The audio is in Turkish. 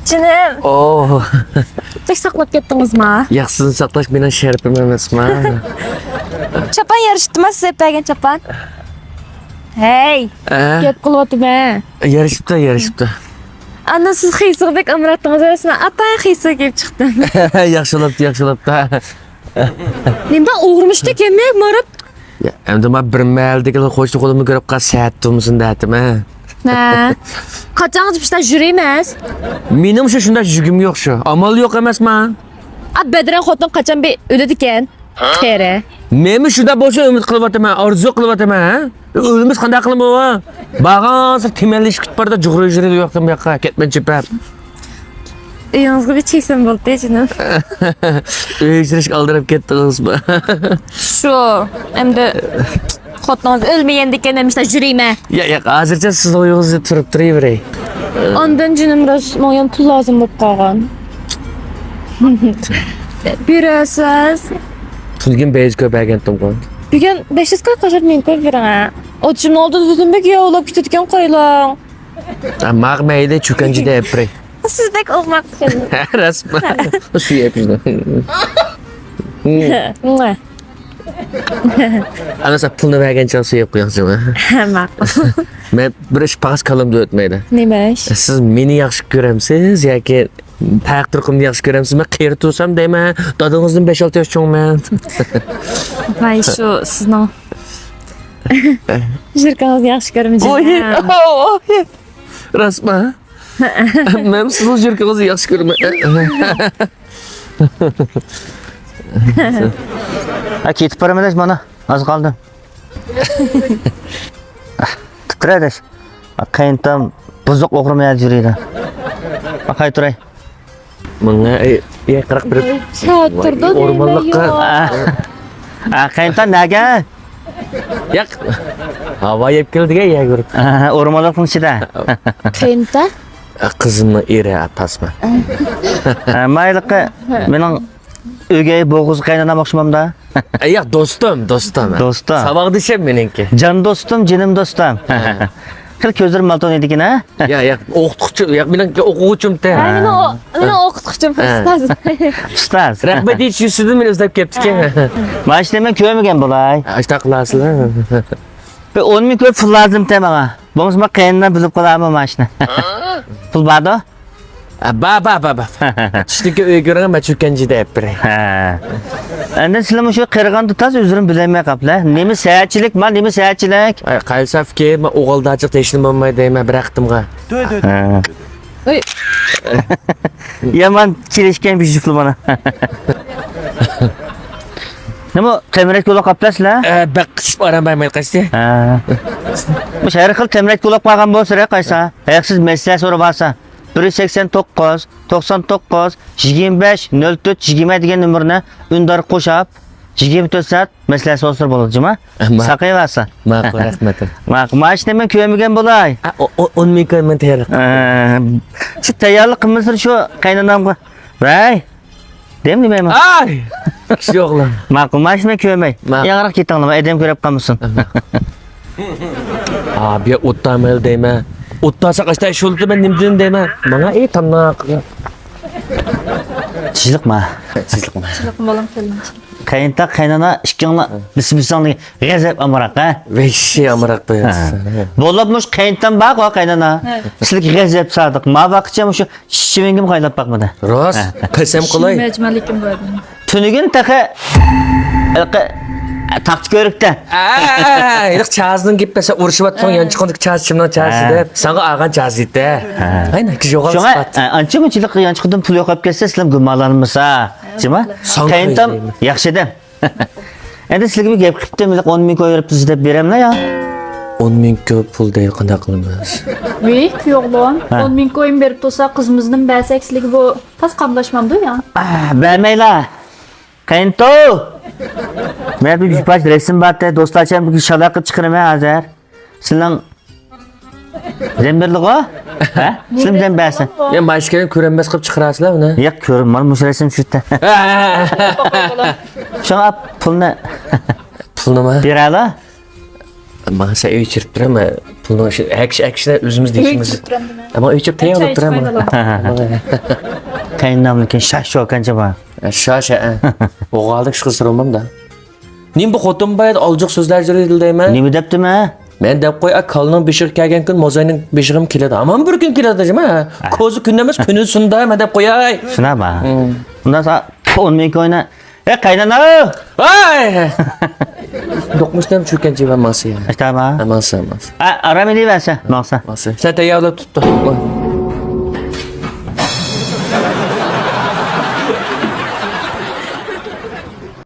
Canım. Oo. Tek saklap gettiniz mi? Yaxsızın saklaş benim şerpim emasmi? Çapan yarıştı mı size bergen çapan? Hey. Gep kılıvadım he. Yarışıptı. Andan siz xiysiqdek amrattınız resmen. Atay xiysiq gelip çıktım. Yaxşılaptı. Nima uğurmuştu kemek marıp. Endi ben bir məldigil xoşlu qolumu görüp qaz səhətdimisin dədim ha. Ha. Kaçağınız pişten jüriyemez. Benim şunda jügüm yok şu. Amal yok emasmi? Ab bedren xotun kaçan bir ödedi ken. Tere. Meni şunda boşa ümit qılıvatıma, arzu qılıvatıma ha. Ölümüz qanday qılım o? Bağansır temelleşip git barda juğru jüri yoqdan bu yoqqa ketmen çepap. Uyuңызға bir çeksem болды canım. Öğüzreşik aldırıp kettiniz mi? Şu. Hem de xotunuz ölmeyen ken demişler jüriyeme. Ya hazırca siz oyunuzu turup duruyorey. Ondan canım biraz moyan pul lazım болып қалған. Бересіз. Pulgin beyaz köpəgendim qoy. Бүгін 500 көй қажыр мен көй беріңа. Отчым oldu düzünbek ya olap kütütken koylan. Mağmeyde çükenci de eprey. Siz bek olmak için. Resmen. Su yapıştı. Anasa pulunu vergen çalsı yapıyorsun. Hemen. Ben bir iş pas kalımda ötmeydi. Neymiş? Siz meni yaxshi ko'ramsiz yoki taqdirqimni yaxshi ko'ramsizmi? Qayerda tursam deyman, dadangizdan 5-6 yosh cho'ngman. Vay şu sizin. Jirkanızı yaxshi ko'rmayman. Rasman. Men sizni jirkangizni yaxshi ko'raman. Ha ketib boraman mana. Az qoldim. Titradish. Qayintam buzuq o'g'rimayadi yuriydi. Bakay turay. Menga qirq bir Çatırdı ormanlıqqa. Qayintam naga? Yo'q. Havo yeb keldiga ya ko'rib. O'rmonliqning ichida. Kenta? Qizimni eri atasmi. Mayliqqa mening o'gay bo'g'iz qaynanam o'xshamamda. Yo'q, do'stim. Do'stim. Saboqdishim meningki. Jon do'stim, jinim do'stim. Qil ko'zlarim malton edikin ha? Yo'q, o'qituvchi, yo'q meningki o'quvchim-da. Meni o'qituvchim ustaz. Ustaz. Rahmat hech yuzsizni men izlab kelibdi-ki. Mana shu men ko'rmagan bo'lay. Ashta qilasizlar. Bir 10 ming ko'p pul lazım temaga. Bo'lmasa men qayindan bilib qolaman mana shuni. Pul bormi? Ba. Tushlikka uy ko'raman, men cho'kanjida yapray. Endi sizlar shu qirg'an tutasiz, o'zim bilmay qaplar. Nima sahatchilik, men nima sahatchilik? Qaysafki, men o'g'ildachiq teshnim bo'lmay deyman bir vaqtimga. Oy. Yaman kelishgan bir jufli mana. Nima temrak yo'lga qaplasizlar? Baqishib oramayman qaysi? Bu shahar xil temrak yo'lga qo'ygan bo'lsa, qaysa? Ayaqsiz maslahat so'rab olsa. 189 99 25 04 20 degan nomerni undar qo'shib 24 soat maslahat so'rab bo'ladimi? Saqayversa. Ma'qul, rahmat. Mashina men ko'rmagan bo'lay. 10 ming ko'rman tayyor. Shu tayyorlik qilmasa shu qaynonamga. Voy. Dem nimayman? Ay! Kishi o'g'lim. Ma'qul, mashina ko'rmay. Yaqinroq ketinglar, edam ko'rib qolmasin. Abi o'ttamel deyman. O'ttasa qashta shuldi men nimdin deyman. Menga tamnaq. Sizlikmi? Çılıkım olam kelmiş. Qaynta qaynona ikkinglar bismillah g'azab amroq ha. Veshi amroq qo'yasiz. Bo'libmish qayntam baq va qaynona. Sizlik g'azab sadiq. Ma vaqtcha shu shivingim qaylab baqmadi. Rost, qilsam qulay. Mecmalikim bo'ldi. Tunugin taqa taqti ko'rikda. Yo'q, chazning gepasa urishibotgan yanchiqondik chazchimdan chazi deb, senga olgan chazida. Aynan kishi yo'qol sifat. Ancha munchalik yanchiqdan pul yo'qolib ketsa, sizlar gumonlanmasa, jima? Qayntam yaxshida. Endi sizlarga bir gap qilibdi, men 10 ming qo'yib deb beramlar ya. 10 ming ko'p pul dey qanday qilamiz? Büyük yo'qlon. 10 ming koyun berib tursa qizimizning bäseksligi bu tas qamlashmamdi ya. Bermaylar. Qaynto. Men bir baş resim batda do'stlarcham bir shalaqib chiqiraman hozir. Sizlar Zemberlik o? Ha? Sizlar bäsin. Ya mashkani ko'rinmas qilib chiqarasizlar uni. Yo'q, ko'rinmay mush resim shu yerda. Shuna pulni Pul nima? berala. Masa uy chirib turaman. Bunu ekşi özümüz deyişimiz. Ama içip teyip alıp duram bunu. Kayınlamlıken şaş yok acaba. Şaşa. Oğaldık şıkısır olmam da. Nim bu xotum bayat alcıq sözler jürü deyman. Nemi deptim ha? Men dep qo'y, kalının beşiq kelgan kun mozayning beshig'im keladi. Aman bir kun keladi jima. Ko'zi kunda emas, kuni sunda men dep qo'yay. Şuna bak. Bundan sonra 10 ming oyna. Kaynana! Ay! Doqmuşdan çürken jiba ması ya. İşte bak. Ması. Ara beni verse. Baksa. Ması. Sen tayyorlab tutdi.